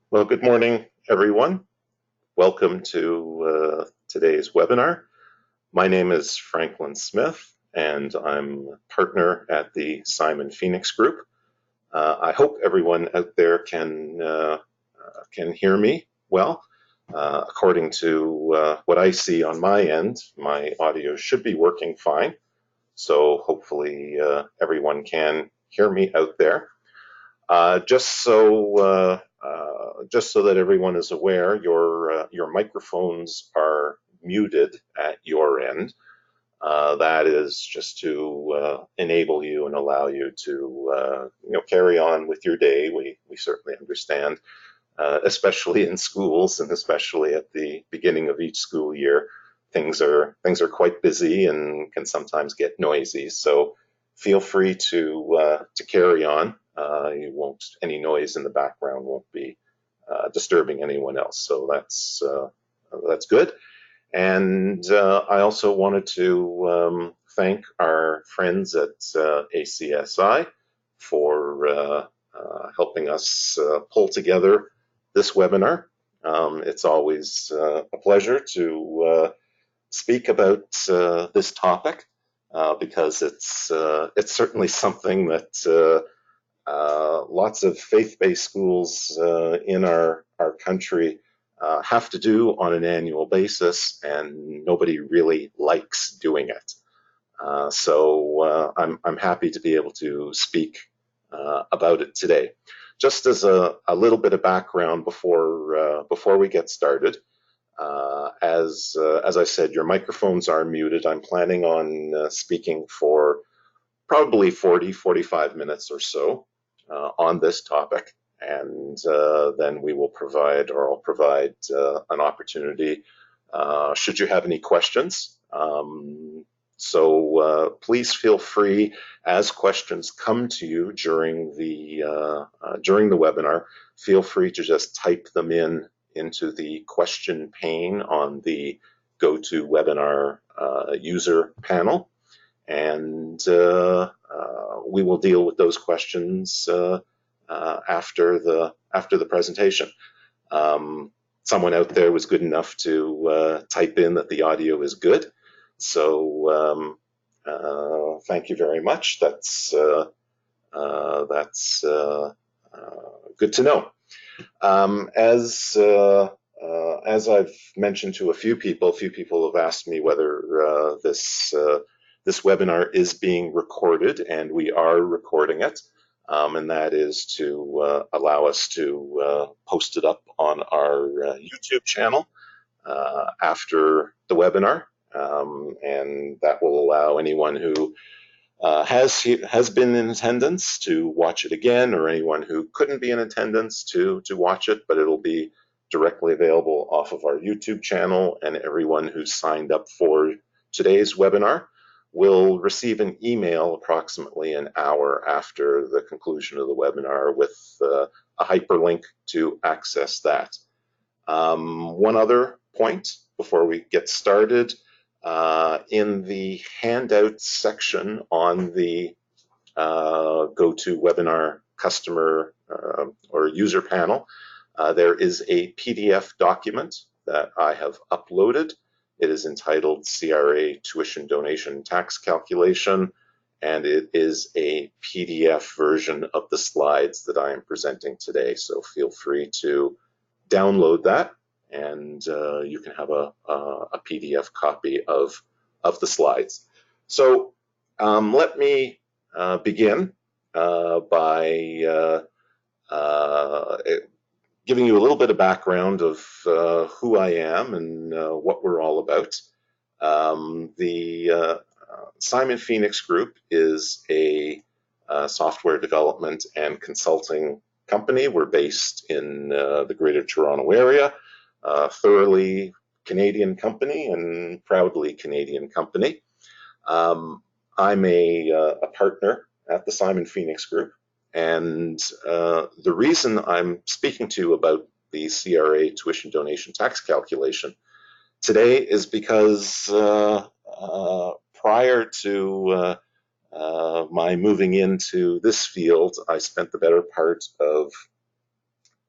Well, good morning, everyone. Welcome to today's webinar. My name is Franklin Smith, and I'm a partner at the Simon Phoenix Group. I hope everyone out there can hear me well. According to what I see on my end, my audio should be working fine. So hopefully everyone can hear me out there. Just so that everyone is aware, your microphones are muted at your end. That is just to enable you and allow you to carry on with your day. We certainly understand, especially in schools and especially at the beginning of each school year, things are quite busy and can sometimes get noisy. So feel free to carry on. You won't Any noise in the background won't be disturbing anyone else. So that's good. And I also wanted to thank our friends at ACSI for helping us pull together this webinar. It's always a pleasure to speak about this topic because it's certainly something that lots of faith-based schools in our country have to do on an annual basis, and nobody really likes doing it. So I'm happy to be able to speak about it today. Just as a little bit of background before we get started, as I said, your microphones are muted. I'm planning on speaking for probably 40-45 minutes or so on this topic, and then we will provide, or I'll provide, an opportunity should you have any questions. So please feel free, as questions come to you during the webinar, feel free to just type them into the question pane on the GoToWebinar user panel, and we will deal with those questions after the presentation. Someone out there was good enough to type in that the audio is good, so thank you very much. That's good to know. As I've mentioned to a few people have asked me whether this webinar is being recorded, and we are recording it, and that is to allow us to post it up on our YouTube channel after the webinar, and that will allow anyone who has been in attendance to watch it again, or anyone who couldn't be in attendance to watch it, but it'll be directly available off of our YouTube channel, and everyone who's signed up for today's webinar will receive an email approximately an hour after the conclusion of the webinar with a hyperlink to access that. One other point before we get started, in the handout section on the GoToWebinar customer or user panel, there is a PDF document that I have uploaded. It is entitled CRA Tuition Donation Tax Calculation, and it is a PDF version of the slides that I am presenting today. So feel free to download that, and you can have a PDF copy of the slides. So let me begin by giving you a little bit of background of who I am and what we're all about. The Simon Phoenix Group is a software development and consulting company. We're based in the Greater Toronto Area, thoroughly Canadian company and proudly Canadian company. I'm a partner at the Simon Phoenix Group, and the reason I'm speaking to you about the CRA tuition donation tax calculation today is because prior to my moving into this field, I spent the better part of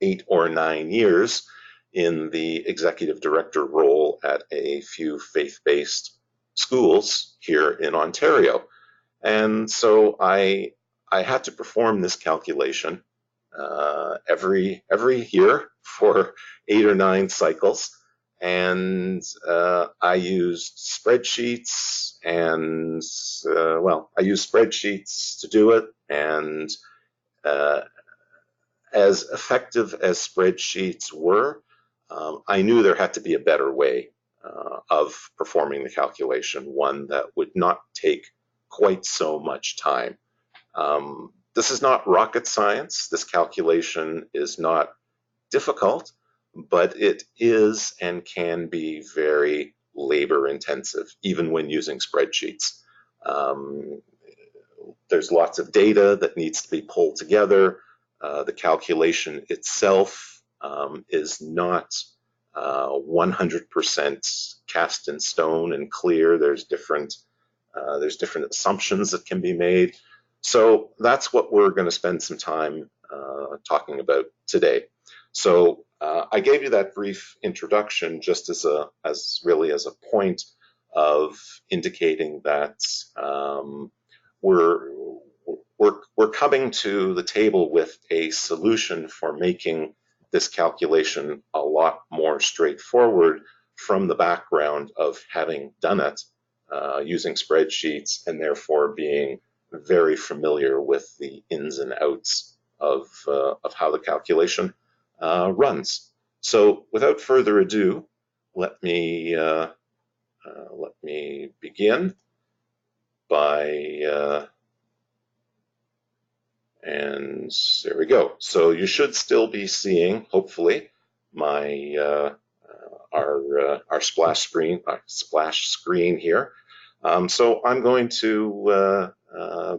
8 or 9 years in the executive director role at a few faith-based schools here in Ontario. And so I had to perform this calculation every year for 8 or 9 cycles. And I used spreadsheets and, I used spreadsheets to do it. And uh, as effective as spreadsheets were, I knew there had to be a better way of performing the calculation, one that would not take quite so much time. This is not rocket science. This calculation is not difficult, but it is and can be very labor intensive, even when using spreadsheets. Um, there's lots of data that needs to be pulled together. The calculation itself is not 100% cast in stone and clear. There's different assumptions that can be made. So that's what we're going to spend some time talking about today. So I gave you that brief introduction just as a point of indicating that we're we're coming to the table with a solution for making this calculation a lot more straightforward from the background of having done it using spreadsheets and therefore being very familiar with the ins and outs of how the calculation runs. So without further ado, let me begin by and there we go. So you should still be seeing, hopefully, my our splash screen here. So I'm going to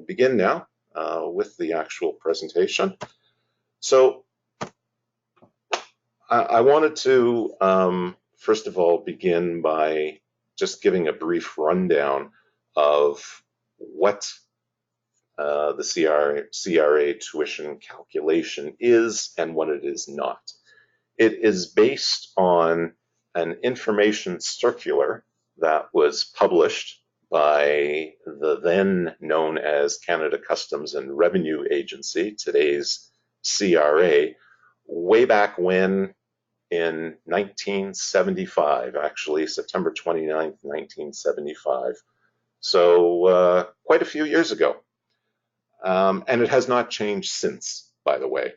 begin now with the actual presentation. So I wanted to first of all begin by just giving a brief rundown of what the CRA tuition calculation is and what it is not. It is based on an information circular that was published by the then known as Canada Customs and Revenue Agency, today's CRA, way back when in 1975, actually September 29th, 1975. So quite a few years ago. And it has not changed since, by the way.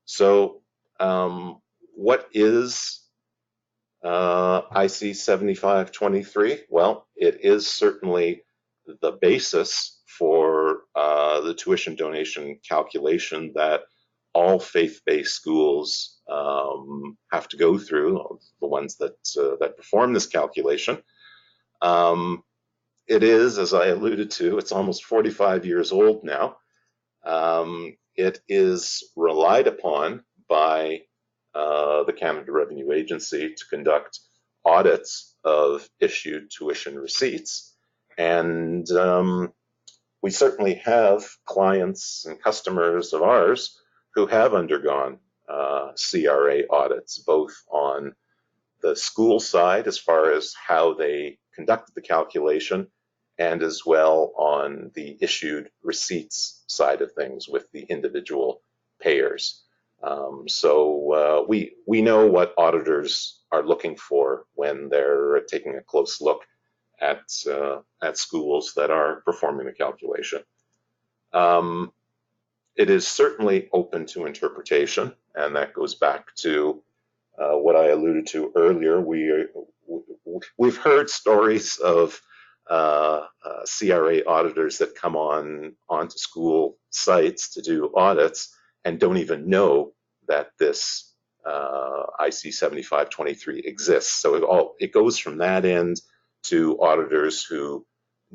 So what is IC 7523? Well, it is certainly the basis for the tuition donation calculation that all faith-based schools have to go through, the ones that perform this calculation. It is, as I alluded to, it's almost 45 years old now. It is relied upon by the Canada Revenue Agency to conduct audits of issued tuition receipts. And we certainly have clients and customers of ours who have undergone CRA audits, both on the school side as far as how they conducted the calculation, and as well on the issued receipts side of things with the individual payers. So we know what auditors are looking for when they're taking a close look at schools that are performing the calculation. It is certainly open to interpretation, and that goes back to what I alluded to earlier. We've heard stories of CRA auditors that come onto school sites to do audits and don't even know that this IC 7523 exists. So it goes from that end to auditors who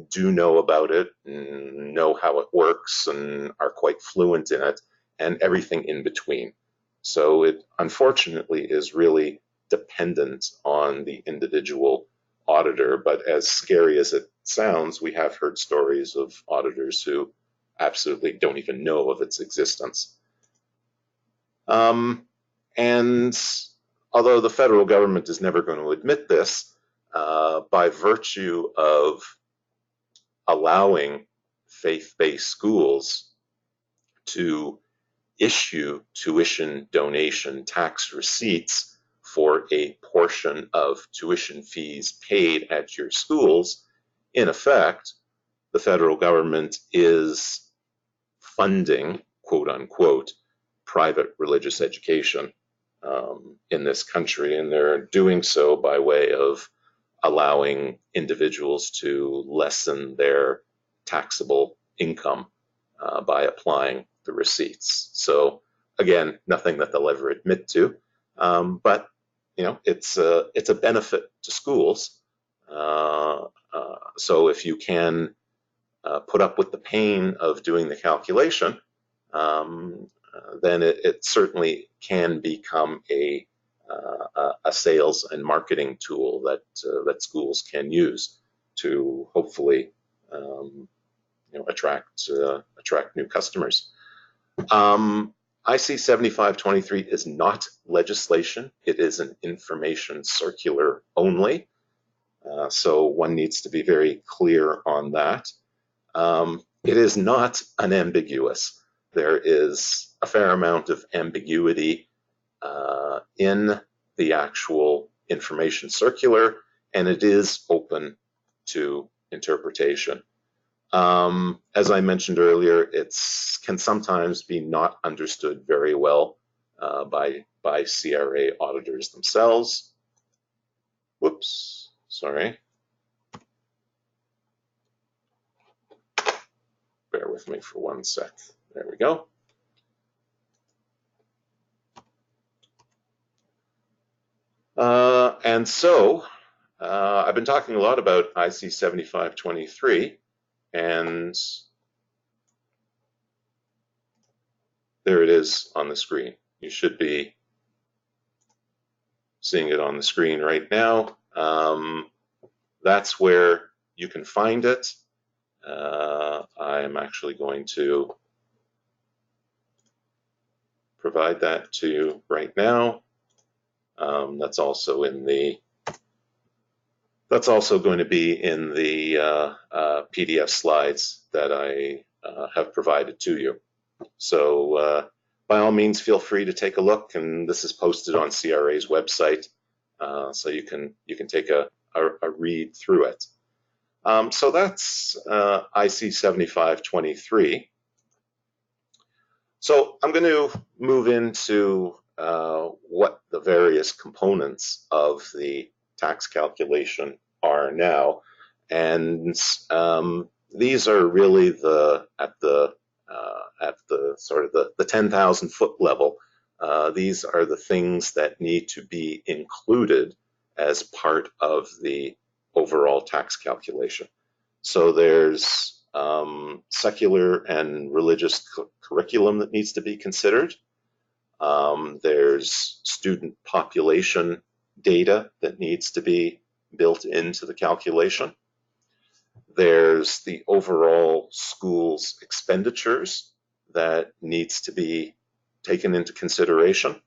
do know about it, know how it works, and are quite fluent in it, and everything in between. So it unfortunately is really dependent on the individual auditor, but as scary as it sounds, we have heard stories of auditors who absolutely don't even know of its existence. And although the federal government is never going to admit this, by virtue of allowing faith-based schools to issue tuition donation tax receipts for a portion of tuition fees paid at your schools, in effect, the federal government is funding, quote unquote, private religious education in this country, and they're doing so by way of allowing individuals to lessen their taxable income by applying the receipts. So again, nothing that they'll ever admit to, but it's a benefit to schools. So if you can put up with the pain of doing the calculation, then it certainly can become a sales and marketing tool that schools can use to hopefully attract new customers. IC 7523 is not legislation. It is an information circular only. So one needs to be very clear on that. It is not unambiguous. There is a fair amount of ambiguity in the actual information circular, and it is open to interpretation. As I mentioned earlier, it can sometimes be not understood very well by CRA auditors themselves. Whoops, sorry. Bear with me for 1 sec. There we go. And so I've been talking a lot about IC 7523, and there it is on the screen. You should be seeing it on the screen right now. That's where you can find it. I'm actually going to provide that to you right now. That's also going to be in the PDF slides that I have provided to you. So by all means, feel free to take a look, and this is posted on CRA's website, so you can take a read through it. So that's IC 7523. So I'm going to move into what the various components of the tax calculation are now, and these are really at the sort of the 10,000 foot level. These are the things that need to be included as part of the overall tax calculation. So there's secular and religious curriculum that needs to be considered. There's student population data that needs to be built into the calculation. There's the overall school's expenditures that needs to be taken into consideration.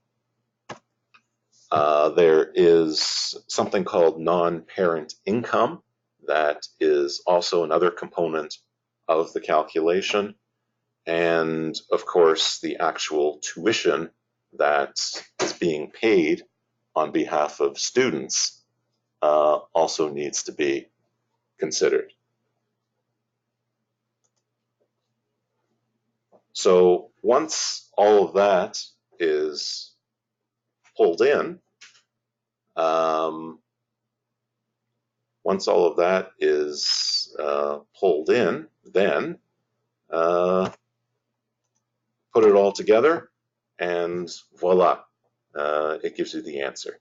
There is something called non-parent income that is also another component of the calculation. And of course, the actual tuition that is being paid on behalf of students also needs to be considered. So once all of that is pulled in, then put it all together, and voila, it gives you the answer.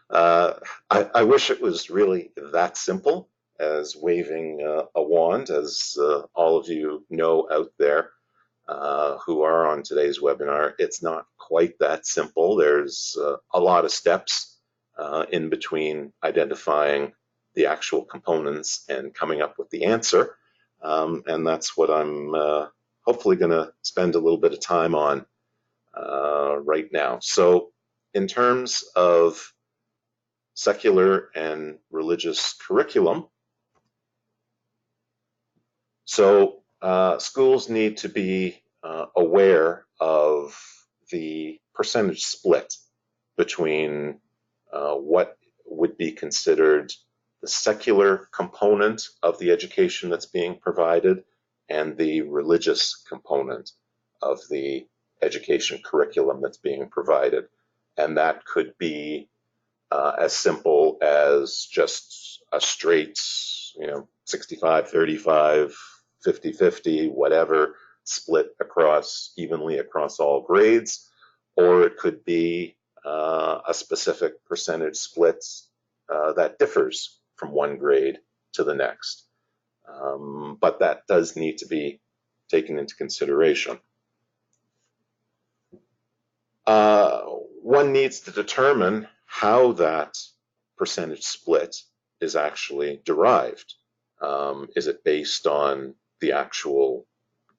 I wish it was really that simple as waving a wand, as all of you know out there who are on today's webinar. It's not quite that simple. There's a lot of steps in between identifying the actual components and coming up with the answer. And that's what I'm hopefully going to spend a little bit of time on right now. So In terms of secular and religious curriculum, so schools need to be aware of the percentage split between what would be considered the secular component of the education that's being provided and the religious component of the education curriculum that's being provided. And that could be as simple as just a straight, 65, 35, 50, 50, whatever, split evenly across all grades, or it could be a specific percentage split that differs from one grade to the next. But that does need to be taken into consideration. One needs to determine how that percentage split is actually derived. Is it based on the actual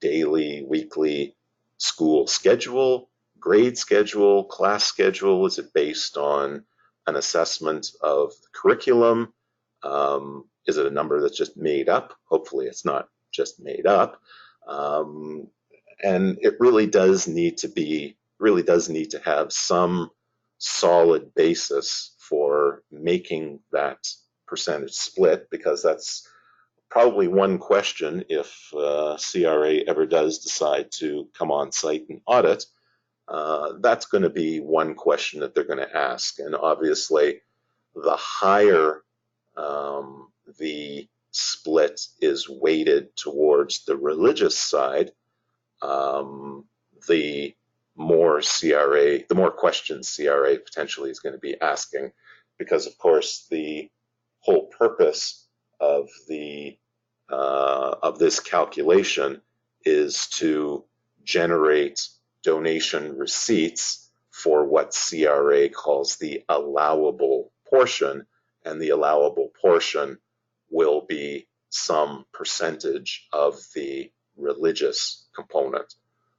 daily, weekly school schedule, grade schedule, class schedule? Is it based on an assessment of the curriculum? Is it a number that's just made up? Hopefully it's not just made up. And it really does need to have some solid basis for making that percentage split, because that's probably one question if CRA ever does decide to come on site and audit. That's going to be one question that they're going to ask. And obviously, the higher the split is weighted towards the religious side, the more questions CRA potentially is going to be asking, because of course the whole purpose of this calculation is to generate donation receipts for what CRA calls the allowable portion, and the allowable portion will be some percentage of the religious component.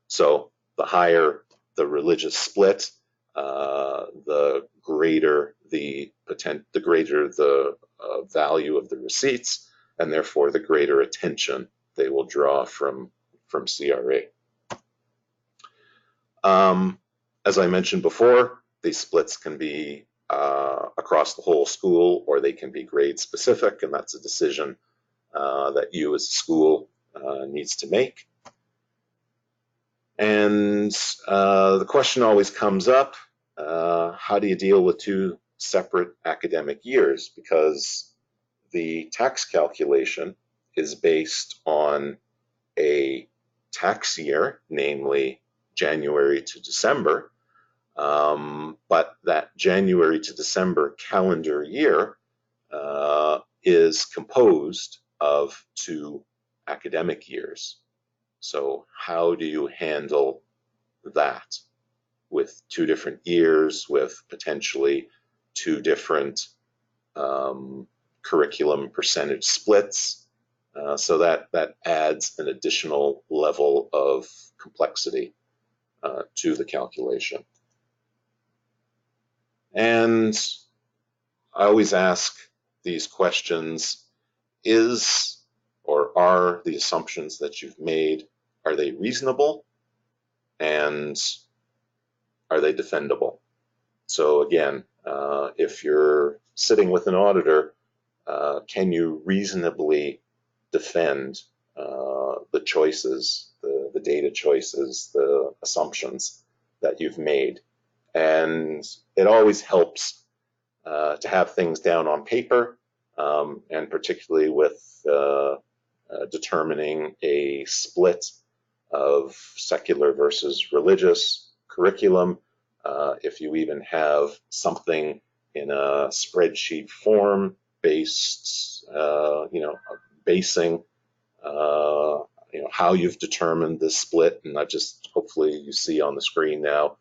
So the higher the religious split, the greater the value of the receipts, and therefore the greater attention they will draw from CRA. As I mentioned before, these splits can be across the whole school, or they can be grade specific, and that's a decision that you as a school needs to make. And the question always comes up, how do you deal with two separate academic years? Because the tax calculation is based on a tax year, namely January to December, but that January to December calendar year is composed of two academic years. So how do you handle that with two different years, with potentially two different curriculum percentage splits? So that adds an additional level of complexity to the calculation. And I always ask these questions: are the assumptions that you've made, are they reasonable, and are they defendable? So again, if you're sitting with an auditor, can you reasonably defend the choices, the data choices, the assumptions that you've made? And it always helps to have things down on paper, and particularly with determining a split of secular versus religious curriculum. If you even have something in a spreadsheet form basing how you've determined this split, and not just, hopefully you see on the screen now,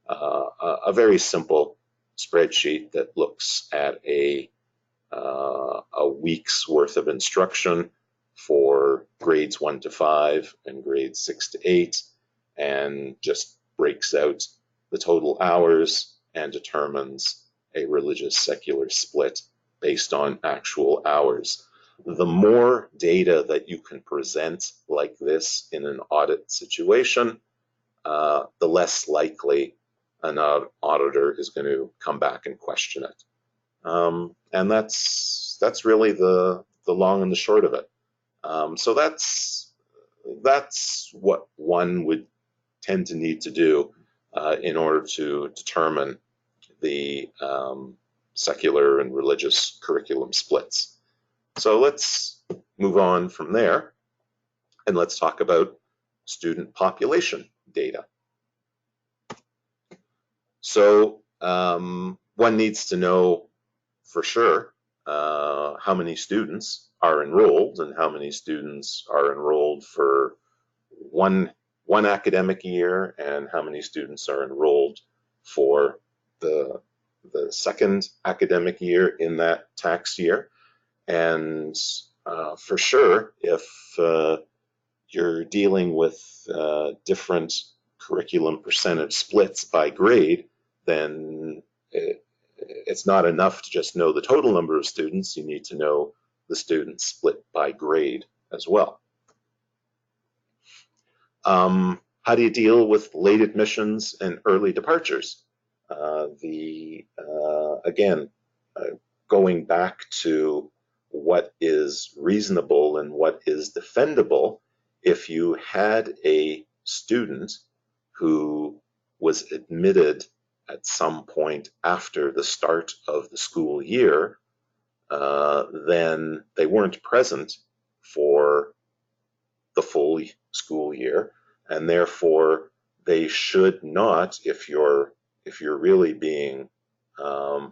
a very simple spreadsheet that looks at a week's worth of instruction for grades 1 to 5 and grades 6 to 8, and just breaks out the total hours and determines a religious secular split based on actual hours. The more data that you can present like this in an audit situation, the less likely an auditor is going to come back and question it. And that's really the long and the short of it. So that's what one would tend to need to do in order to determine the secular and religious curriculum splits. So let's move on from there, and let's talk about student population data. So one needs to know for sure how many students are enrolled and how many students are enrolled for one academic year and how many students are enrolled for the second academic year in that tax year. And for sure, if you're dealing with different curriculum percentage splits by grade, then it's not enough to just know the total number of students. You need to know the students split by grade as well. How do you deal with late admissions and early departures? Again, going back to what is reasonable and what is defendable, if you had a student who was admitted at some point after the start of the school year, then they weren't present for the full school year, and therefore they should not, if you're really being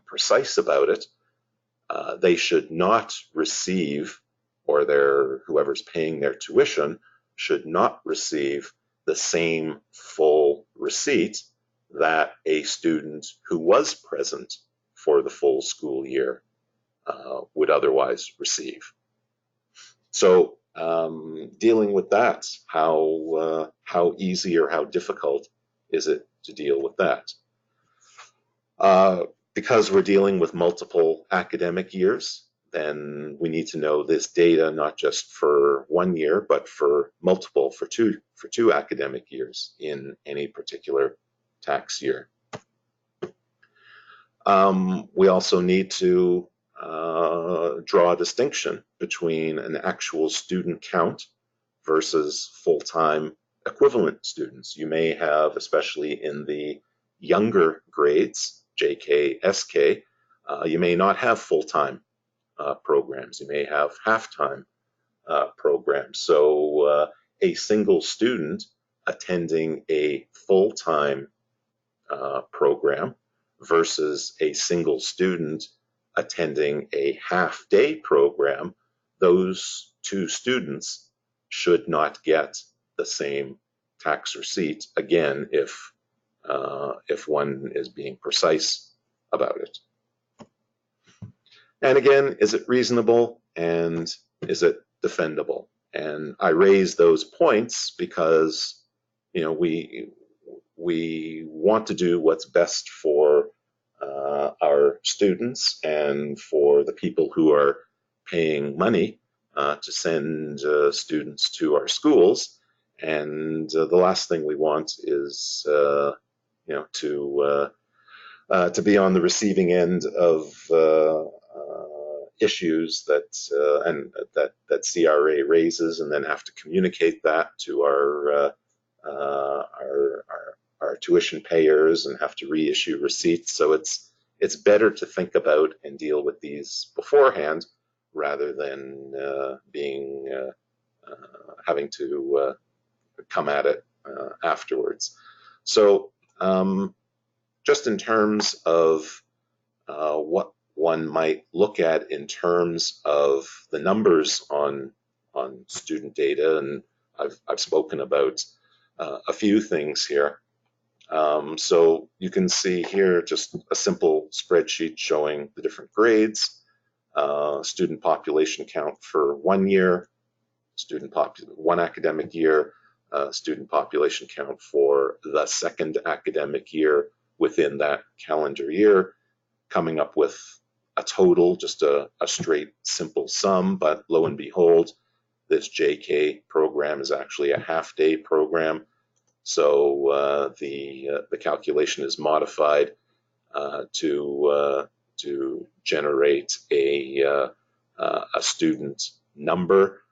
precise about it, they should not receive, or whoever's paying their tuition should not receive the same full receipt that a student who was present for the full school year would otherwise receive. So dealing with that, how easy or how difficult is it to deal with that? Because we're dealing with multiple academic years, then we need to know this data not just for 1 year, but for two academic years in any particular tax year. We also need to draw a distinction between an actual student count versus full-time equivalent students. You may have, especially in the younger grades, JK, SK, you may not have full-time programs. You may have half-time programs. So a single student attending a full-time program versus a single student attending a half-day program, those two students should not get the same tax receipt, again, if one is being precise about it. And again, is it reasonable and is it defendable? And I raise those points because, you know, we want to do what's best for our students and for the people who are paying money to send students to our schools. And the last thing we want is, you know, to be on the receiving end of issues that CRA raises, and then have to communicate that to our tuition payers and have to reissue receipts. So it's better to think about and deal with these beforehand rather than having to come at it afterwards. So just in terms of what one might look at in terms of the numbers on student data, and I've spoken about a few things here. So you can see here just a simple spreadsheet showing the different grades, student population count for 1 year, one academic year, student population count for the second academic year, within that calendar year, coming up with a total, just a straight simple sum. But lo and behold, this JK program is actually a half-day program. So the calculation is modified to generate a student number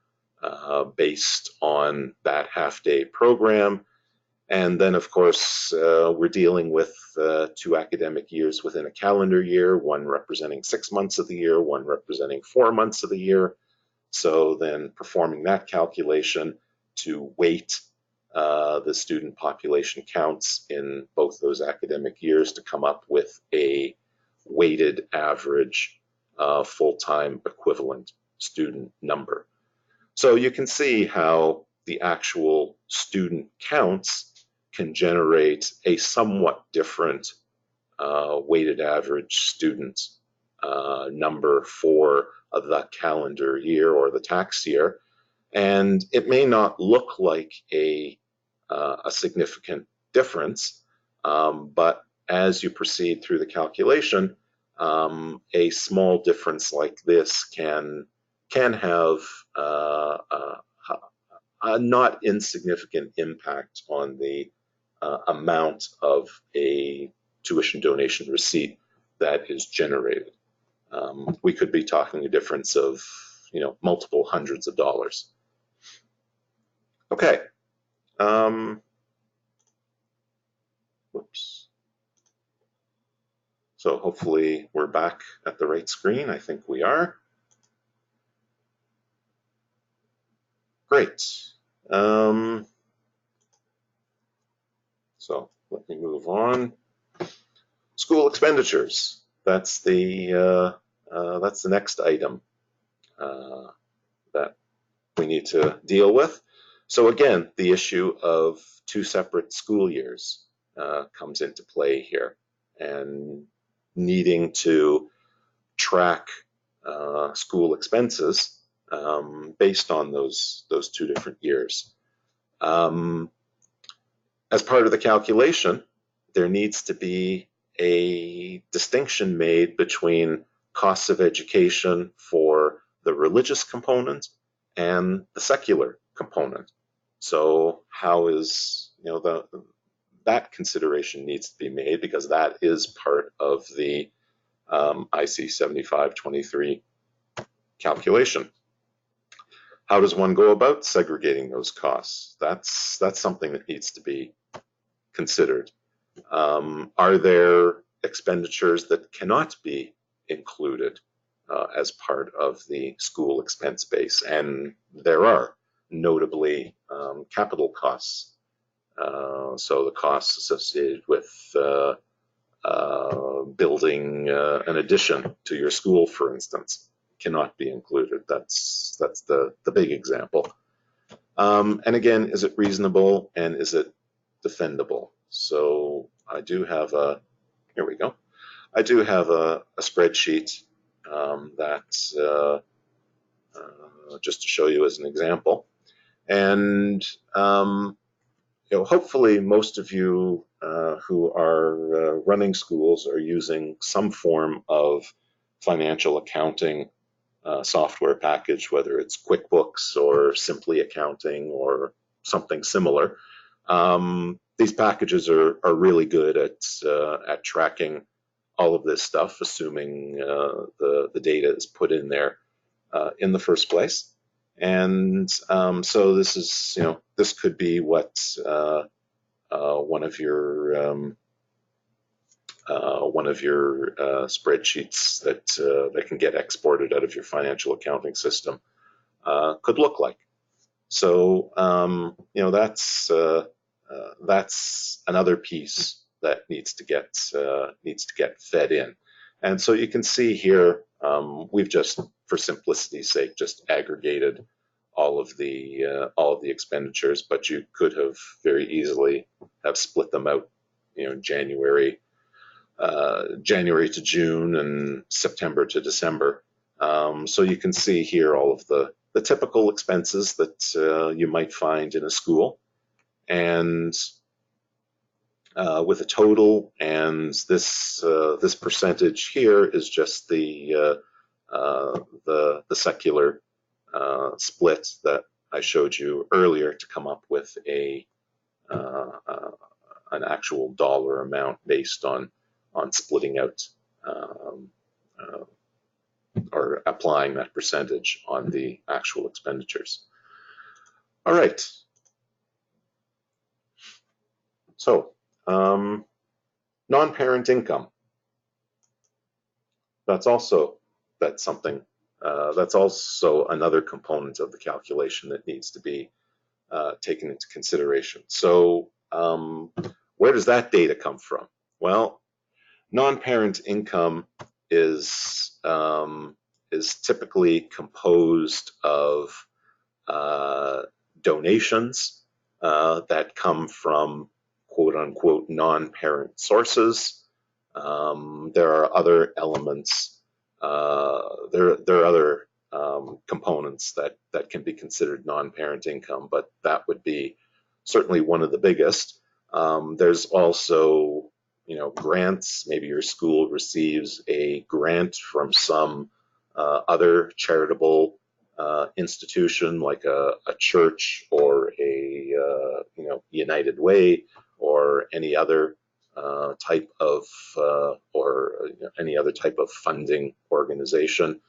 based on that half-day program. And then, of course, we're dealing with 2 academic years within a calendar year, one representing 6 months of the year, one representing 4 months of the year. So then performing that calculation to weight the student population counts in both those academic years to come up with a weighted average full-time equivalent student number. So you can see how the actual student counts can generate a somewhat different weighted average student number for the calendar year or the tax year. And it may not look like a significant difference, but as you proceed through the calculation, a small difference like this can have a not insignificant impact on the amount of a tuition donation receipt that is generated. We could be talking a difference of, multiple hundreds of dollars. Okay. Whoops. So hopefully we're back at the right screen. I think we are. Great. So let me move on. School expenditures. That's the next item that we need to deal with. So again, the issue of 2 separate school years comes into play here, and needing to track school expenses based on those 2 different years. As part of the calculation, there needs to be a distinction made between costs of education for the religious component and the secular component. So how is, that consideration needs to be made, because that is part of the IC 7523 calculation. How does one go about segregating those costs? That's something that needs to be considered. Are there expenditures that cannot be included as part of the school expense base? And there are, notably capital costs. So the costs associated with building an addition to your school, for instance, cannot be included. That's the big example. And again, is it reasonable and is it defendable? So I do have here we go. I do have a spreadsheet that just to show you as an example. And hopefully most of you who are running schools are using some form of financial accounting software package, whether it's QuickBooks or Simply Accounting or something similar. These packages are really good at tracking all of this stuff, assuming the data is put in there in the first place. And so this is, this could be what one of your spreadsheets that can get exported out of your financial accounting system could look like. So that's another piece that needs to get fed in. And so you can see here, we've just, for simplicity's sake, just aggregated all of the expenditures, but you could have very easily have split them out, January to June and September to December. So you can see here all of the typical expenses that you might find in a school, and with a total, and this percentage here is just the secular split that I showed you earlier to come up with an actual dollar amount based on splitting out um, uh, or applying that percentage on the actual expenditures. All right. So non-parent income. That's something. That's also another component of the calculation that needs to be taken into consideration. So where does that data come from? Well, non-parent income is typically composed of donations that come from quote unquote non-parent sources. There are other elements, there are other components that can be considered non-parent income, but that would be certainly one of the biggest. There's also, grants. Maybe your school receives a grant from some other charitable institution, like a church or a United Way or any other type of any other type of funding organization.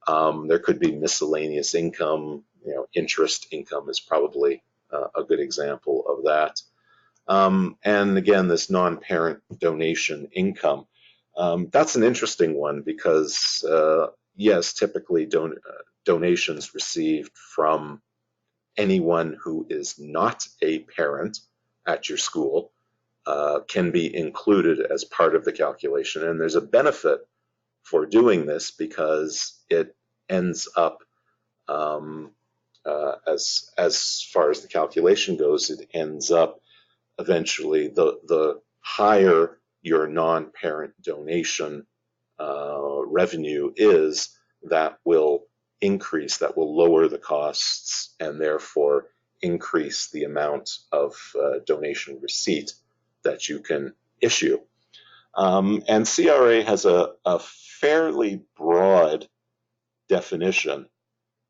There could be miscellaneous income. Interest income is probably a good example of that. And again, this non-parent donation income. That's an interesting one because, yes, typically donations received from anyone who is not a parent at your school can be included as part of the calculation. And there's a benefit for doing this because it ends up, as far as the calculation goes, it ends up eventually the higher your non-parent donation revenue is, that will lower the costs and therefore increase the amount of donation receipt that you can issue. And CRA has a fairly broad definition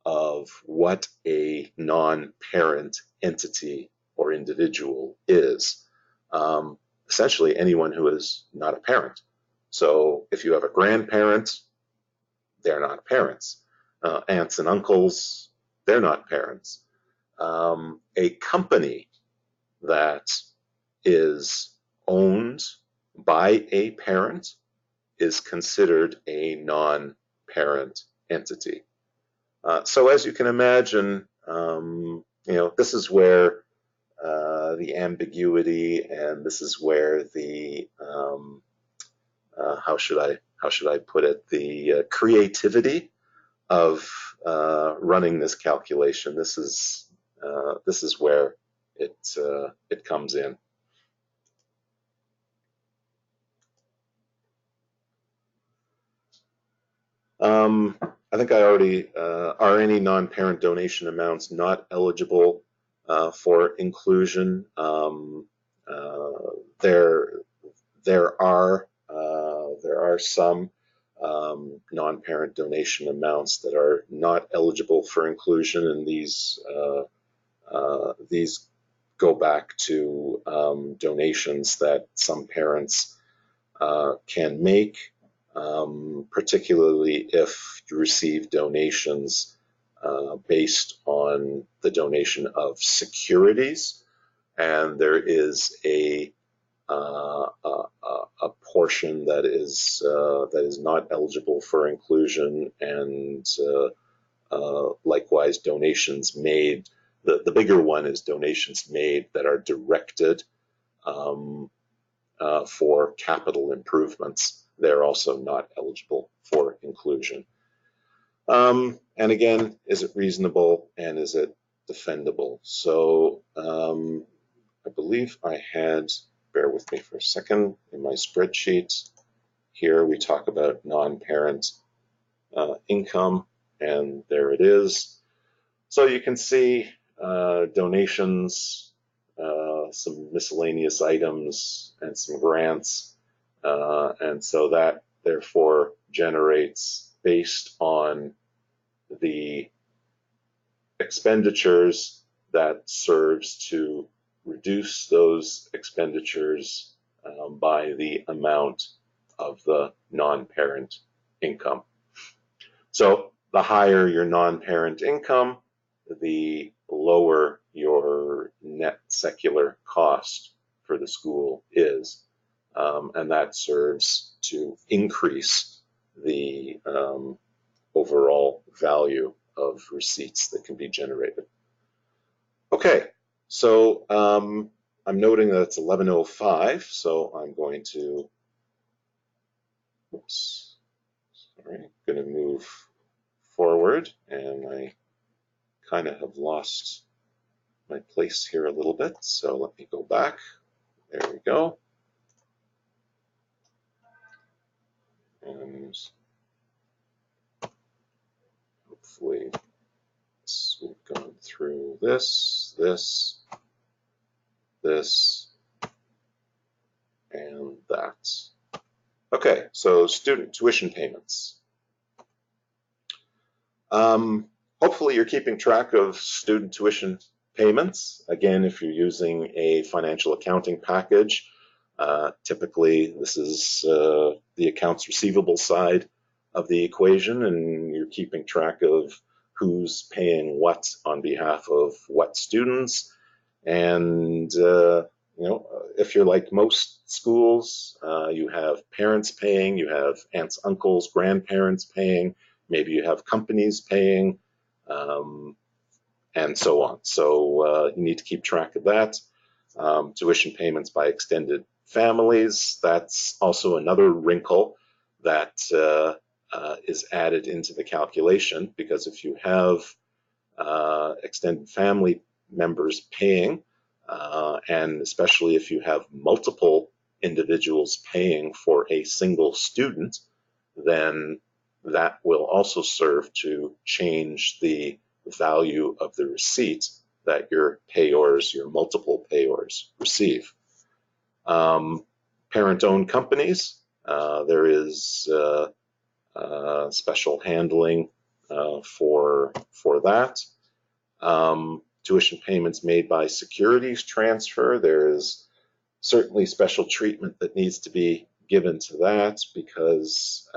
of what a non-parent entity or individual is. Essentially anyone who is not a parent. So if you have a grandparent, they're not parents. Aunts and uncles, they're not parents. A company that is owned by a parent is considered a non-parent entity. So as you can imagine, this is where the ambiguity, and this is where the how should I put it, the creativity of running this calculation. This is where it comes in. I think I already are any non-parent donation amounts not eligible for inclusion. There are some non-parent donation amounts that are not eligible for inclusion, and these go back to donations that some parents can make, particularly if you receive donations based on the donation of securities, and there is a portion that is not eligible for inclusion, and likewise donations made. The bigger one is donations made that are directed for capital improvements. They're also not eligible for inclusion. And again, is it reasonable and is it defendable? So I believe I had, bear with me for a second, in my spreadsheet here we talk about non-parent income, and there it is. So you can see donations some miscellaneous items and some grants. And so that therefore generates, based on the expenditures, that serves to reduce those expenditures by the amount of the non-parent income. So the higher your non-parent income, the lower your net secular cost for the school is. And that serves to increase the overall value of receipts that can be generated. Okay, so I'm noting that it's 11:05, so I'm going to, oops, sorry, I'm going to move forward, and I kind of have lost my place here a little bit, so let me go back. There we go. And hopefully we've gone through this, and that. Okay, so student tuition payments. Hopefully you're keeping track of student tuition payments. Again, if you're using a financial accounting package, typically this is the accounts receivable side of the equation, and you're keeping track of who's paying what on behalf of what students. And if you're like most schools, you have parents paying, you have aunts, uncles, grandparents paying, maybe you have companies paying, and so on. So you need to keep track of that. Tuition payments by extended families, that's also another wrinkle that is added into the calculation, because if you have extended family members paying, and especially if you have multiple individuals paying for a single student, then that will also serve to change the value of the receipt that your payors, your multiple payors, receive. Parent-owned companies, there is special handling for that. Tuition payments made by securities transfer, there is certainly special treatment that needs to be given to that, because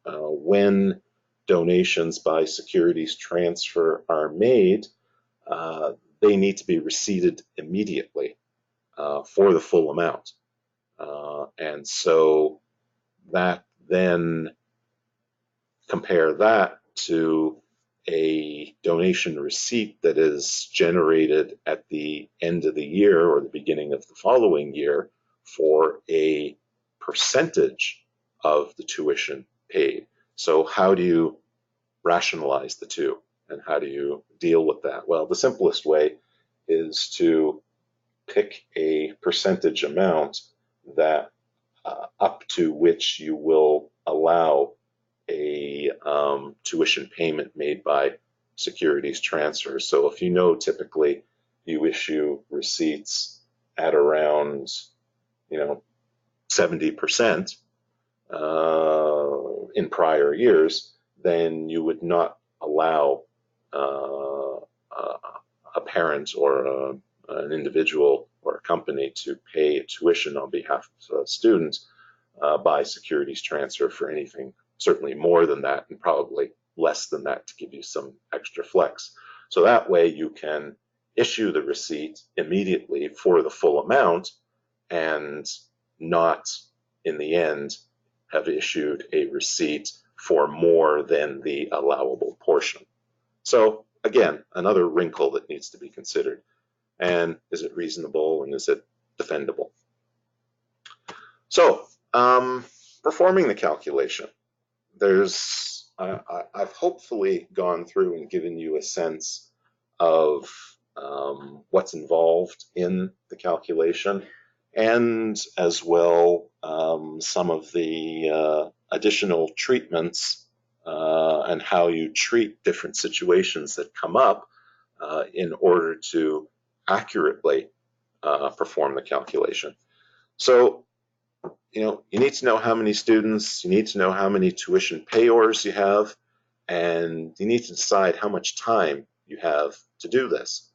when donations by securities transfer are made, they need to be receipted immediately for the full amount. And so that then, compare that to a donation receipt that is generated at the end of the year or the beginning of the following year for a percentage of the tuition paid. So how do you rationalize the two, and how do you deal with that? Well, the simplest way is to pick a percentage amount that up to which you will allow a tuition payment made by securities transfer. So if you know typically you issue receipts at around 70% in prior years, then you would not allow a parent or an individual or a company to pay a tuition on behalf of a student by securities transfer for anything certainly more than that, and probably less than that to give you some extra flex. So that way you can issue the receipt immediately for the full amount and not, in the end, have issued a receipt for more than the allowable portion. So again, another wrinkle that needs to be considered. And is it reasonable, and is it defendable? So performing the calculation, I've hopefully gone through and given you a sense of what's involved in the calculation, and as well some of the additional treatments and how you treat different situations that come up in order to accurately perform the calculation. So, you need to know how many students, you need to know how many tuition payors you have, and you need to decide how much time you have to do this.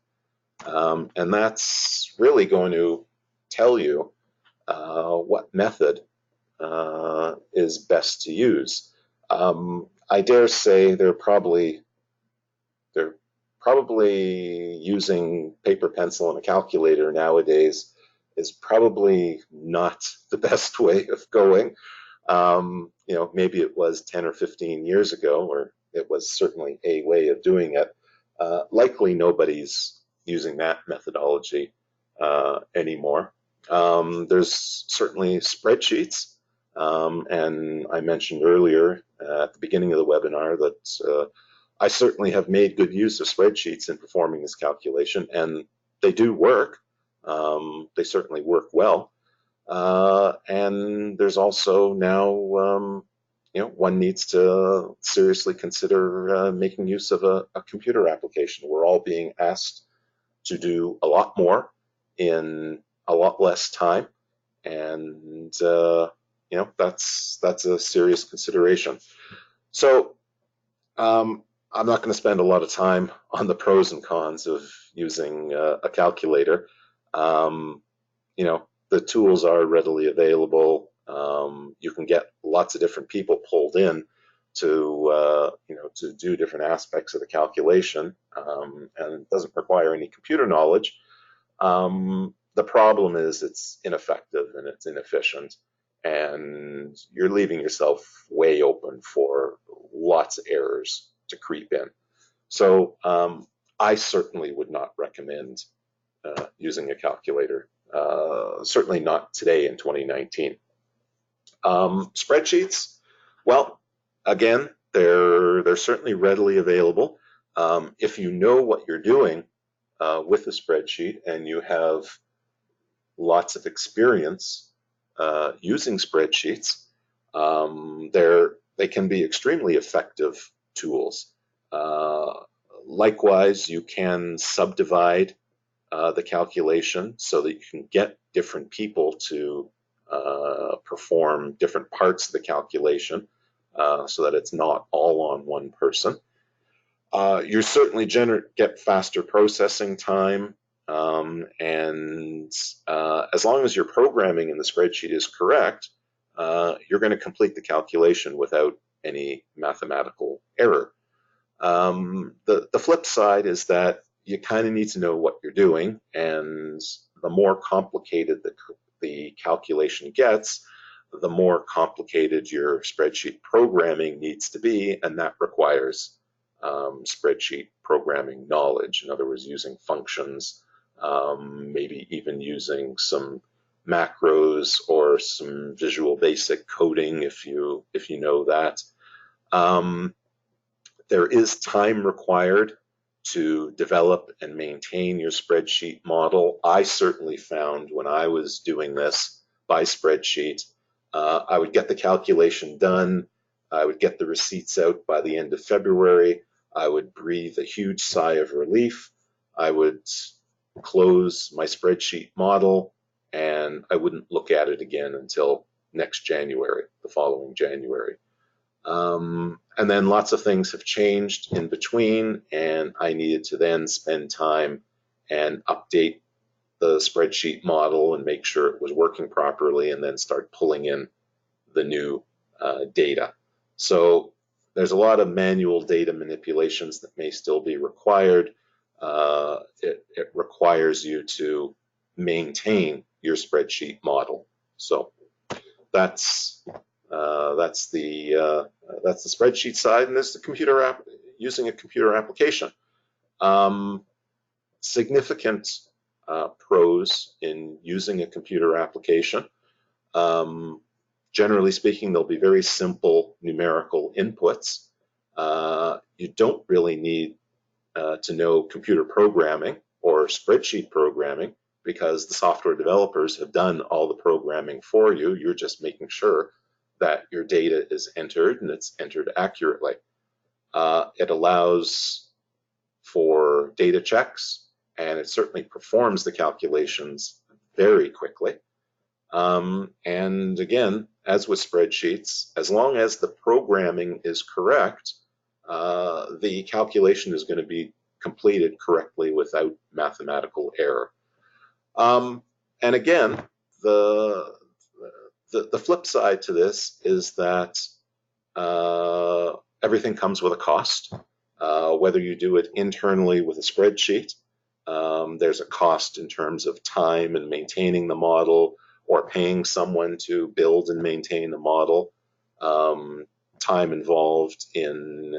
And that's really going to tell you what method is best to use. I dare say they're probably using paper, pencil, and a calculator nowadays is probably not the best way of going. Maybe it was 10 or 15 years ago, or it was certainly a way of doing it. Likely nobody's using that methodology anymore. There's certainly spreadsheets, and I mentioned earlier at the beginning of the webinar that I certainly have made good use of spreadsheets in performing this calculation, and they do work. They certainly work well. And there's also now, one needs to seriously consider making use of a computer application. We're all being asked to do a lot more in a lot less time, and that's a serious consideration. So I'm not going to spend a lot of time on the pros and cons of using a calculator. The tools are readily available. You can get lots of different people pulled in to do different aspects of the calculation, and it doesn't require any computer knowledge. The problem is it's ineffective and it's inefficient, and you're leaving yourself way open for lots of errors to creep in. So I certainly would not recommend using a calculator, certainly not today in 2019. Spreadsheets, well, again, they're certainly readily available. If you know what you're doing with a spreadsheet and you have lots of experience using spreadsheets, they can be extremely effective tools. Likewise, you can subdivide the calculation so that you can get different people to perform different parts of the calculation so that it's not all on one person. You certainly get faster processing time, and as long as your programming in the spreadsheet is correct, you're going to complete the calculation without any mathematical error. The flip side is that you kind of need to know what you're doing, and the more complicated the calculation gets, the more complicated your spreadsheet programming needs to be, and that requires spreadsheet programming knowledge. In other words, using functions, maybe even using some macros or some Visual Basic coding if you know that. There is time required to develop and maintain your spreadsheet model. I certainly found when I was doing this by spreadsheet, I would get the calculation done, I would get the receipts out by the end of February, I would breathe a huge sigh of relief, I would close my spreadsheet model, and I wouldn't look at it again until next January, the following January. And then lots of things have changed in between, and I needed to then spend time and update the spreadsheet model and make sure it was working properly, and then start pulling in the new data. So there's a lot of manual data manipulations that may still be required. It requires you to maintain your spreadsheet model. So that's the spreadsheet side, and there's the computer app, using a computer application. Significant pros in using a computer application. Generally speaking, there'll be very simple numerical inputs. You don't really need to know computer programming or spreadsheet programming, because the software developers have done all the programming for you. You're just making sure that your data is entered and it's entered accurately. It allows for data checks, and it certainly performs the calculations very quickly. And again, as with spreadsheets, as long as the programming is correct, the calculation is going to be completed correctly without mathematical error. And again, the flip side to this is that everything comes with a cost. Whether you do it internally with a spreadsheet, there's a cost in terms of time and maintaining the model, or paying someone to build and maintain the model. Time involved in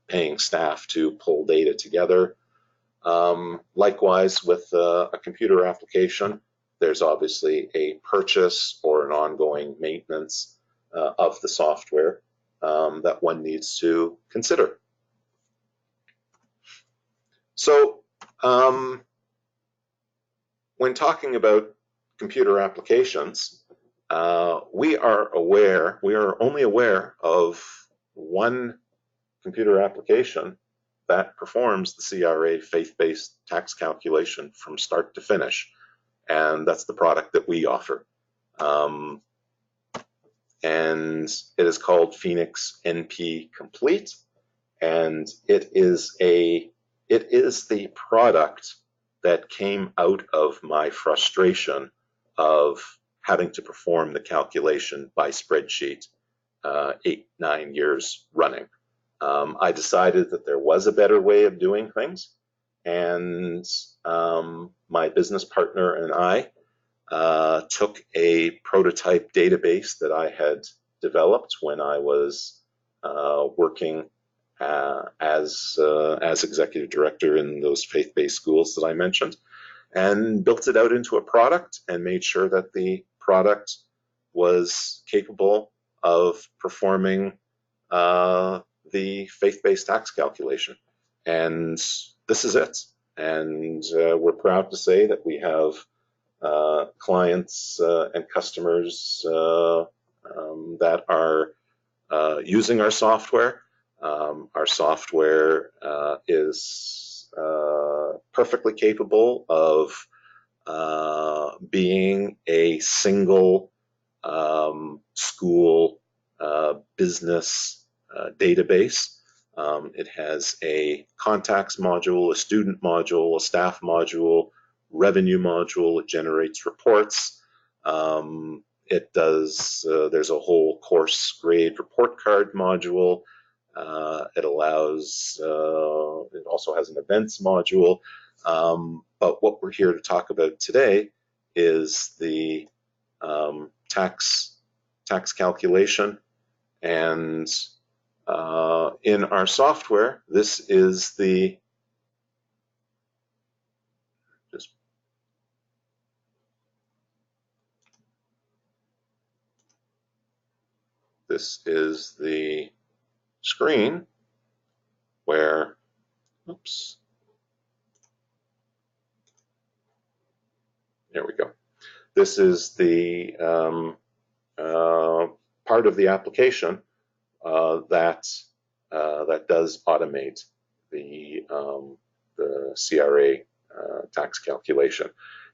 paying staff to pull data together. Likewise, with a computer application, there's obviously a purchase or an ongoing maintenance of the software that one needs to consider. So when talking about computer applications, we are only aware of one computer application that performs the CRA faith-based tax calculation from start to finish, and that's the product that we offer. And it is called Phoenix NP Complete, and it is the product that came out of my frustration of having to perform the calculation by spreadsheet 8-9 years running. I decided that there was a better way of doing things, and my business partner and I took a prototype database that I had developed when I was working as executive director in those faith-based schools that I mentioned, and built it out into a product and made sure that the product was capable of performing the faith-based tax calculation. And this is it. And we're proud to say that we have clients and customers that are using our software. Our software is perfectly capable of being a single school business database. It has a contacts module, a student module, a staff module, revenue module. It generates reports. It does. There's a whole course grade report card module. It allows. It also has an events module. But what we're here to talk about today is the tax calculation, and in our software, this is the screen where, oops, there we go. This is the part of the application that does automate the CRA tax calculation.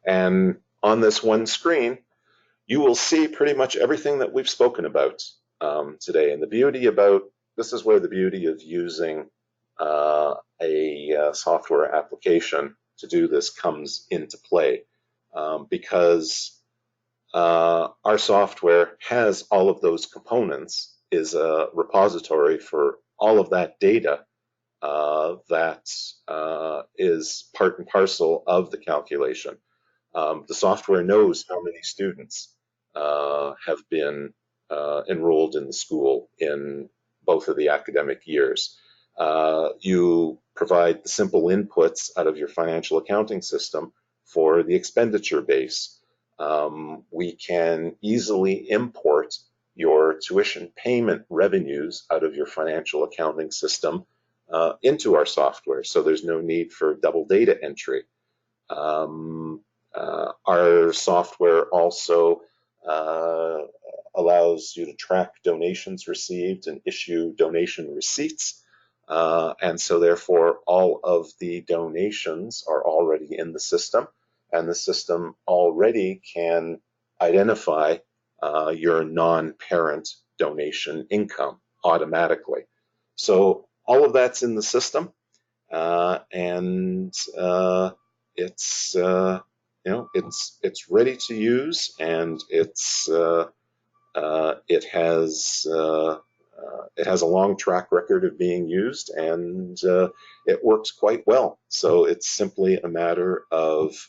And on this one screen, you will see pretty much everything that we've spoken about today. And this is where the beauty of using a software application to do this comes into play, because our software has all of those components, is a repository for all of that data that is part and parcel of the calculation. The software knows how many students have been enrolled in the school in both of the academic years. You provide the simple inputs out of your financial accounting system for the expenditure base. We can easily import your tuition payment revenues out of your financial accounting system into our software, so there's no need for double data entry. Our software also allows you to track donations received and issue donation receipts, and so therefore all of the donations are already in the system, and the system already can identify your non-parent donation income automatically. So all of that's in the system, and it's it's ready to use, and it has a long track record of being used, and it works quite well. So it's simply a matter of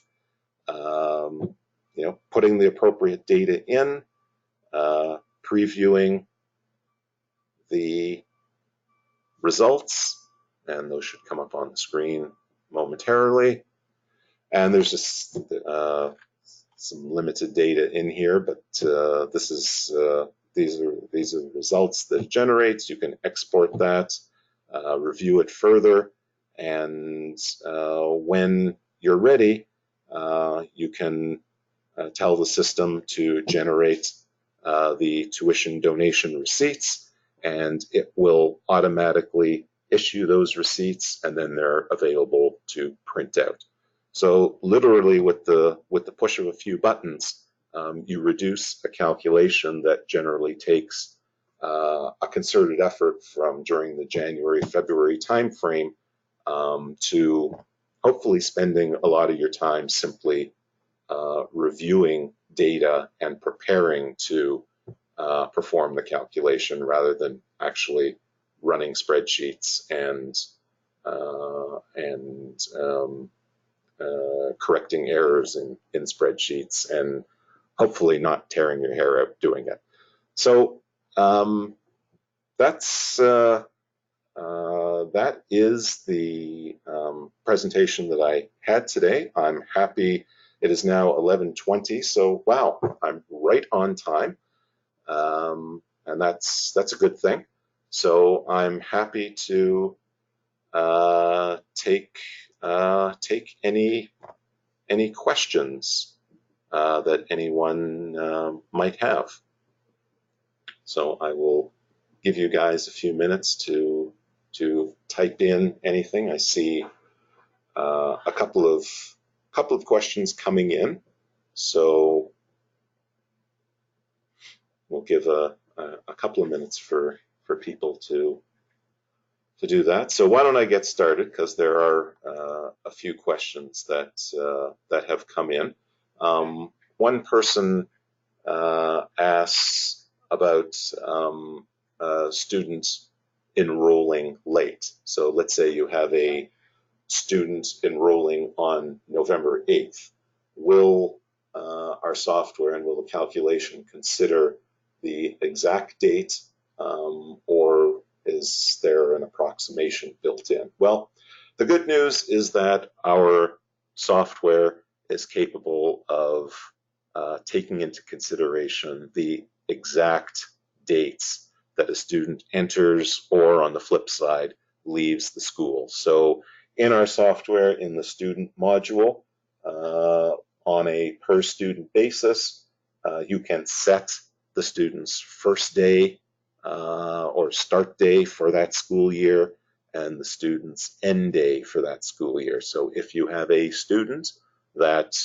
putting the appropriate data in, previewing the results, and those should come up on the screen momentarily. And there's just some limited data in here, but these are the results that it generates. You can export that, review it further, and when you're ready, you can tell the system to generate the tuition donation receipts, and it will automatically issue those receipts, and then they're available to print out. So literally with the push of a few buttons, you reduce a calculation that generally takes a concerted effort from during the January-February timeframe to hopefully spending a lot of your time simply reviewing data and preparing to perform the calculation rather than actually running spreadsheets and correcting errors in spreadsheets, and hopefully not tearing your hair out doing it. So that is the presentation that I had today. I'm happy. It is now 11:20, so wow, I'm right on time, and that's a good thing. So I'm happy to take any questions that anyone might have. So I will give you guys a few minutes to type in anything. I see a couple of questions coming in, so we'll give a couple of minutes for people to do that. So why don't I get started, because there are a few questions that have come in. One person asks about students enrolling late. So let's say you have a student enrolling on November 8th. Will our software and will the calculation consider the exact date, or is there an approximation built in? Well, the good news is that our software is capable of taking into consideration the exact dates that a student enters, or on the flip side, leaves the school. So in our software, in the student module, on a per student basis, you can set the student's first day or start day for that school year, and the student's end day for that school year. So if you have a student that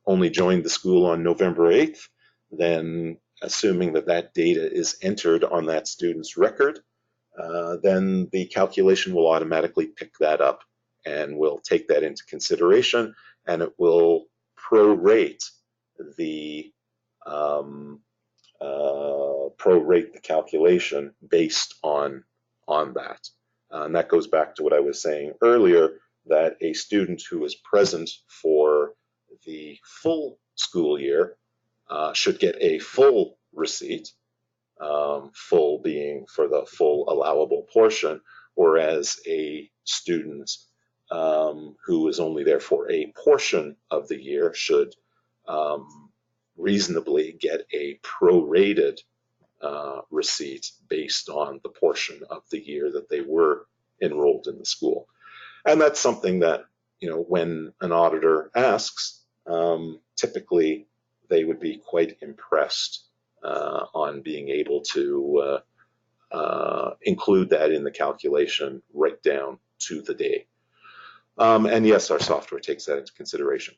only joined the school on November 8th, then assuming that that data is entered on that student's record, then the calculation will automatically pick that up and will take that into consideration, and it will prorate the calculation based on that. And that goes back to what I was saying earlier, that a student who is present for the full school year should get a full receipt, full being for the full allowable portion, whereas a student who is only there for a portion of the year should reasonably get a prorated receipt based on the portion of the year that they were enrolled in the school. And that's something that, when an auditor asks, typically they would be quite impressed on being able to include that in the calculation right down to the day. And yes, our software takes that into consideration.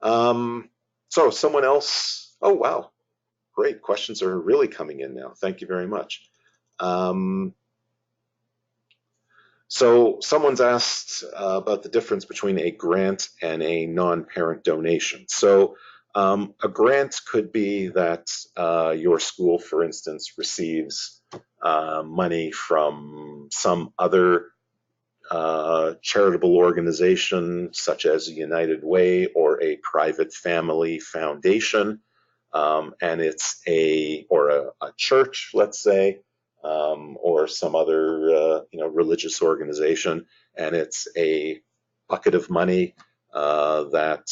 So someone else, oh wow, great, questions are really coming in now. Thank you very much. So someone's asked about the difference between a grant and a non-parent donation. So a grant could be that your school, for instance, receives money from some other charitable organization, such as United Way or a private family foundation, and it's a church, let's say, or some other religious organization, and it's a bucket of money that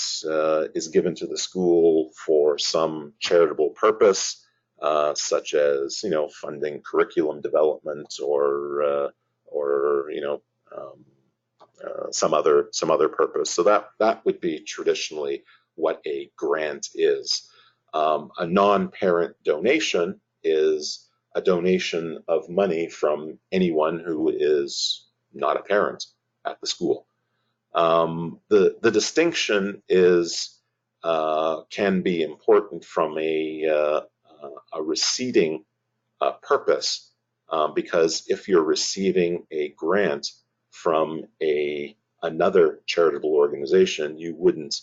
is given to the school for some charitable purpose, such as funding curriculum development or some other purpose. So that would be traditionally what a grant is. A non-parent donation is a donation of money from anyone who is not a parent at the school. The distinction is can be important from a receiving purpose, because if you're receiving a grant from another charitable organization, you wouldn't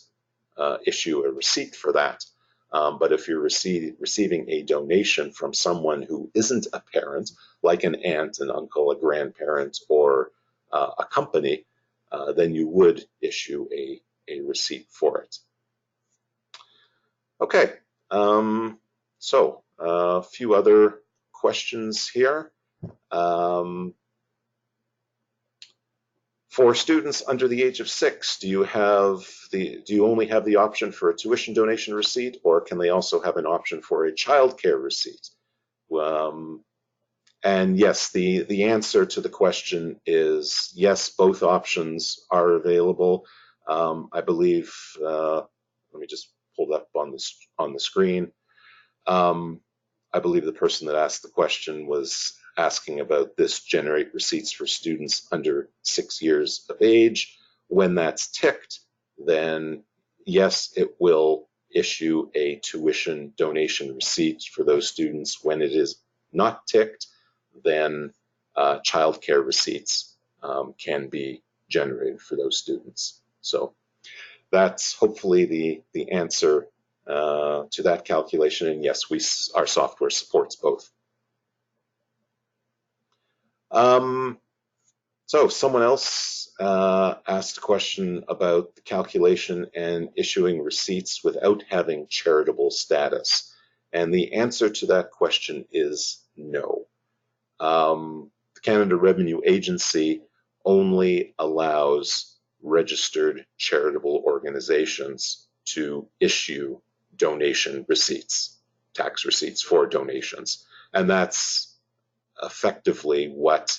issue a receipt for that. But if you're receiving a donation from someone who isn't a parent, like an aunt, an uncle, a grandparent, or a company, then you would issue a receipt for it. Okay, so a few other questions here. For students under the age of 6, do you only have the option for a tuition donation receipt, or can they also have an option for a childcare receipt? And yes, the answer to the question is yes, both options are available. I believe, let me just pull that up on the screen. I believe the person that asked the question was asking about this generate receipts for students under 6 years of age. When that's ticked, then yes, it will issue a tuition donation receipt for those students. When it is not ticked, then childcare receipts can be generated for those students. So that's hopefully the answer to that calculation. And yes, our software supports both. So someone else asked a question about the calculation and issuing receipts without having charitable status. And the answer to that question is no. The Canada Revenue Agency only allows registered charitable organizations to issue donation receipts, tax receipts for donations. And that's effectively what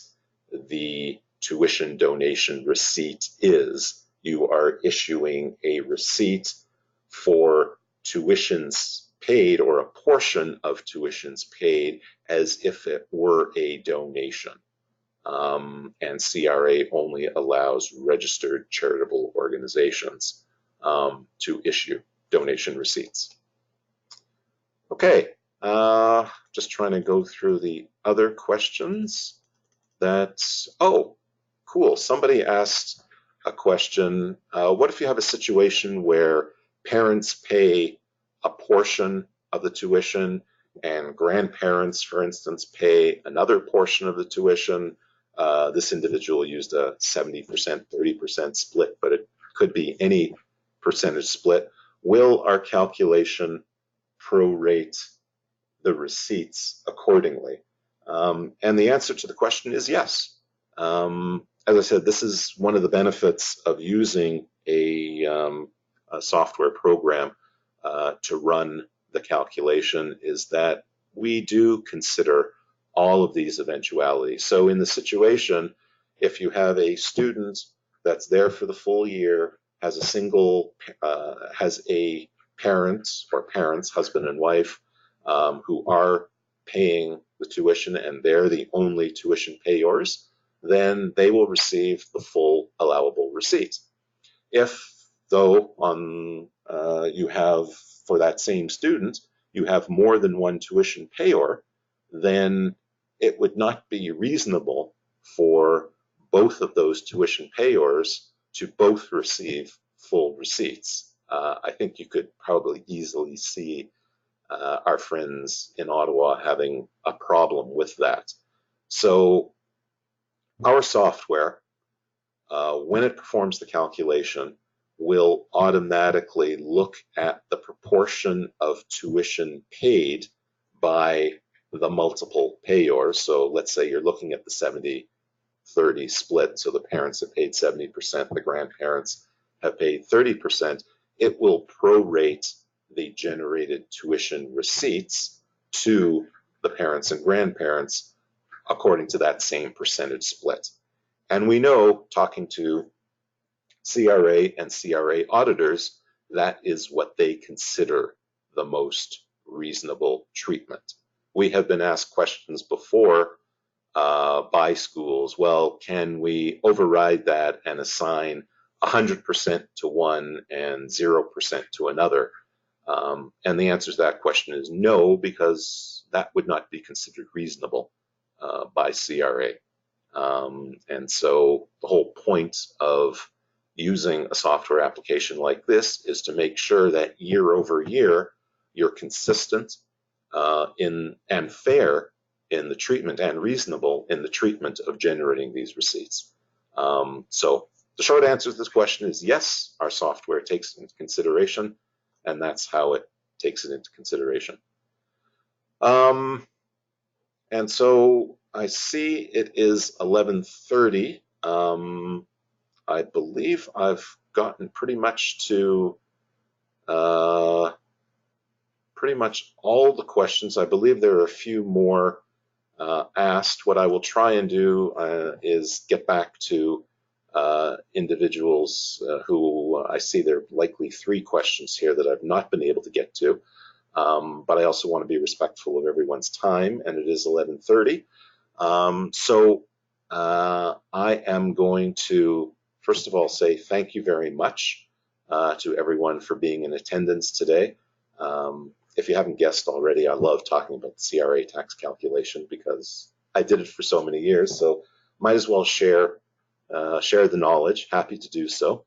the tuition donation receipt is. You are issuing a receipt for tuitions paid, or a portion of tuitions paid, as if it were a donation. And CRA only allows registered charitable organizations to issue donation receipts. Okay, just trying to go through the other questions. Oh, cool. Somebody asked a question. What if you have a situation where parents pay a portion of the tuition and grandparents, for instance, pay another portion of the tuition? This individual used a 70%, 30% split, but it could be any percentage split. Will our calculation prorate the receipts accordingly? And the answer to the question is yes. As I said, this is one of the benefits of using a software program to run the calculation, is that we do consider all of these eventualities. So in the situation, if you have a student that's there for the full year, has a parent or parents, husband and wife, who are paying the tuition and they're the only tuition payors, then they will receive the full allowable receipt. If, though, on you have, for that same student, you have more than one tuition payor, then it would not be reasonable for both of those tuition payors to both receive full receipts. I think you could probably easily see our friends in Ottawa having a problem with that. So our software, when it performs the calculation, will automatically look at the proportion of tuition paid by the multiple payors. So let's say you're looking at the 70-30 split. So the parents have paid 70%, the grandparents have paid 30%. It will prorate the generated tuition receipts to the parents and grandparents according to that same percentage split. And we know, talking to CRA and CRA auditors, that is what they consider the most reasonable treatment. We have been asked questions before by schools, well, can we override that and assign 100% to one and 0% to another? And the answer to that question is no, because that would not be considered reasonable by CRA. And so the whole point of using a software application like this is to make sure that year over year you're consistent and fair in the treatment and reasonable in the treatment of generating these receipts. So the short answer to this question is yes, our software takes it into consideration, and that's how it takes it into consideration. And so I see it is 11:30. I believe I've gotten pretty much to pretty much all the questions. I believe there are a few more asked. What I will try and do is get back to individuals who I see there are likely 3 questions here that I've not been able to get to. But I also want to be respectful of everyone's time, and it is 11:30. So I am going to, first of all, say thank you very much to everyone for being in attendance today. If you haven't guessed already, I love talking about the CRA tax calculation because I did it for so many years, so might as well share the knowledge. Happy to do so.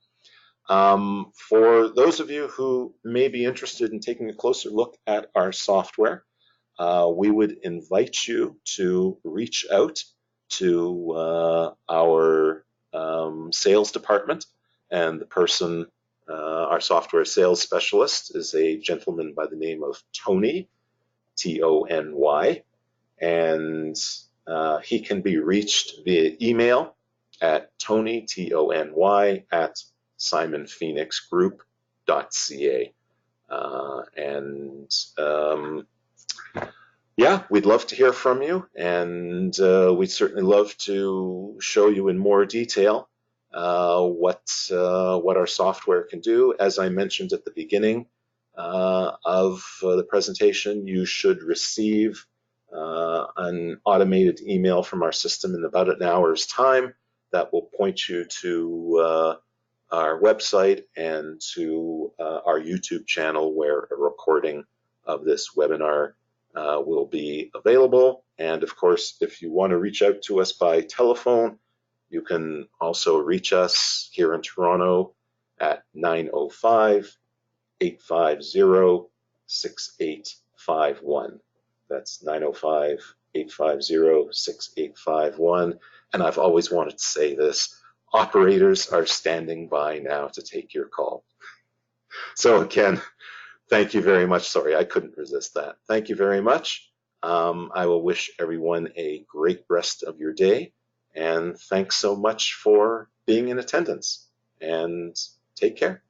For those of you who may be interested in taking a closer look at our software, we would invite you to reach out to our sales department, and the person, our software sales specialist, is a gentleman by the name of Tony, Tony, and he can be reached via email at Tony, Tony, at simonphoenixgroup.ca. Yeah, we'd love to hear from you, and we'd certainly love to show you in more detail what our software can do. As I mentioned at the beginning of the presentation, you should receive an automated email from our system in about an hour's time that will point you to our website and to our YouTube channel, where a recording of this webinar will be available. And of course, if you want to reach out to us by telephone, you can also reach us here in Toronto at 905-850-6851. That's 905-850-6851. And I've always wanted to say this: operators are standing by now to take your call. So again, thank you very much. Sorry, I couldn't resist that. Thank you very much. I will wish everyone a great rest of your day, and thanks so much for being in attendance, and take care.